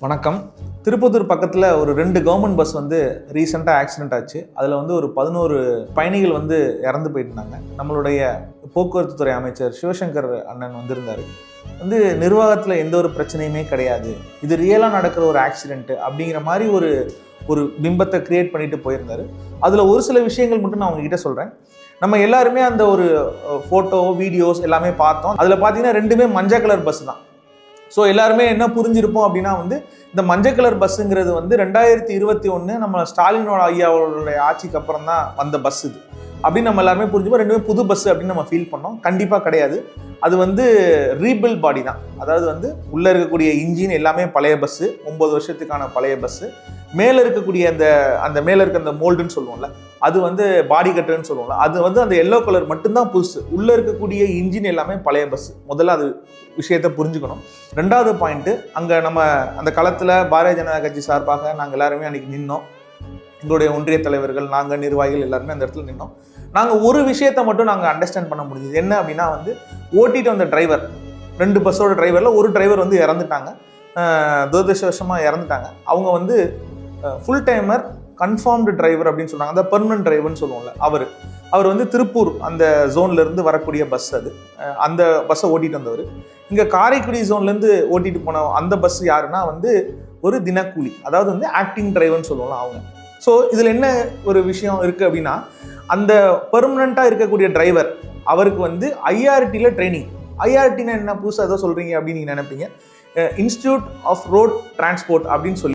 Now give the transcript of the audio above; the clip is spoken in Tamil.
வணக்கம். திருப்பத்தூர் பக்கத்தில் ஒரு 2 கவர்மெண்ட் பஸ் வந்து ரீசெண்டாக ஆக்சிடென்ட் ஆச்சு. அதில் வந்து ஒரு 11 பயணிகள் வந்து இறந்து போயிருந்தாங்க. நம்மளுடைய போக்குவரத்து துறை அமைச்சர் சிவசங்கர் அண்ணன் வந்திருந்தார். நிர்வாகத்தில் எந்த ஒரு பிரச்சனையுமே கிடையாது, இது ரியலாக நடக்கிற ஒரு ஆக்சிடென்ட் அப்படிங்கிற மாதிரி ஒரு பிம்பத்தை கிரியேட் பண்ணிட்டு போயிருந்தார். அதில் ஒரு சில விஷயங்கள் மட்டும் நான் உங்ககிட்ட சொல்கிறேன். நம்ம எல்லாருமே அந்த ஒரு ஃபோட்டோ வீடியோஸ் எல்லாமே பார்த்தோம். அதில் பார்த்தீங்கன்னா 2மே மஞ்சள் கலர் பஸ் தான். ஸோ எல்லாருமே என்ன புரிஞ்சிருப்போம் அப்படின்னா இந்த மஞ்சள் கலர் பஸ்ஸுங்கிறது 2021 நம்ம ஸ்டாலினோட ஐயாவோட ஆட்சிக்கு அப்புறம் தான் வந்த பஸ் இது அப்படின்னு நம்ம எல்லாருமே புரிஞ்சுப்போம். 2மே புது பஸ் அப்படின்னு நம்ம ஃபீல் பண்ணோம். கண்டிப்பாக கிடையாது. அது ரீபில்ட் பாடி தான். அதாவது உள்ளே இருக்கக்கூடிய இன்ஜின் எல்லாமே பழைய பஸ்ஸு, 9 வருஷத்துக்கான பழைய பஸ்ஸு. மேலே இருக்கக்கூடிய அந்த மேலே இருக்க அந்த மோல்டுன்னு சொல்லுவோம்ல, அது பாடி கட்டுன்னு சொல்லுவோம்ல, அது அந்த எல்லோ கலர் மட்டும்தான் புதுசு. உள்ளே இருக்கக்கூடிய இன்ஜின் எல்லாமே பழைய பஸ். முதல்ல அது விஷயத்தை புரிஞ்சுக்கணும். 2வது பாயிண்ட்டு, அங்கே நம்ம அந்த களத்தில் பாரதிய ஜனதா கட்சி சார்பாக நாங்கள் எல்லாருமே அன்றைக்கி நின்னோம். எங்களுடைய ஒன்றிய தலைவர்கள், நாங்கள் நிர்வாகிகள் எல்லாருமே அந்த இடத்துல நின்னோம். நாங்கள் ஒரு விஷயத்தை மட்டும் நாங்கள் அண்டர்ஸ்டாண்ட் பண்ண முடியுது. என்ன அப்படின்னா ஓட்டிட்டு வந்த டிரைவர், 2 பஸ்ஸோட டிரைவரில் ஒரு டிரைவர் இறந்துட்டாங்க. துரதிருஷ்டவசமாக இறந்துட்டாங்க. அவங்க ஃபுல் டைமர் கன்ஃபார்ம்டு டிரைவர் அப்படின்னு சொல்கிறாங்க. அந்த பெர்மனன்ட் டிரைவர்னு சொல்லுவோம்ல, அவர் திருப்பூர் அந்த ஜோன்லேருந்து வரக்கூடிய பஸ். அந்த பஸ்ஸை ஓட்டிகிட்டு வந்தவர். இங்கே காரைக்குடி ஜோன்லேருந்து ஓட்டிகிட்டு போன அந்த பஸ் யாருன்னா ஒரு தினக்கூலி, அதாவது ஆக்டிங் டிரைவர்னு சொல்லுவோம்ல அவங்க. ஸோ இதில் என்ன ஒரு விஷயம் இருக்குது அப்படின்னா, அந்த பெர்மனண்ட்டாக இருக்கக்கூடிய டிரைவர் அவருக்கு ஐஆர்டியில் ட்ரைனிங். ஐஆர்டினா என்ன, புதுசாக ஏதோ சொல்கிறீங்க அப்படின்னு நீங்கள் நினைப்பீங்க. இன்ஸ்டிடியூட் ஆஃப் ரோட் டிரான்ஸ்போர்ட் அப்படின்னு சொல்லி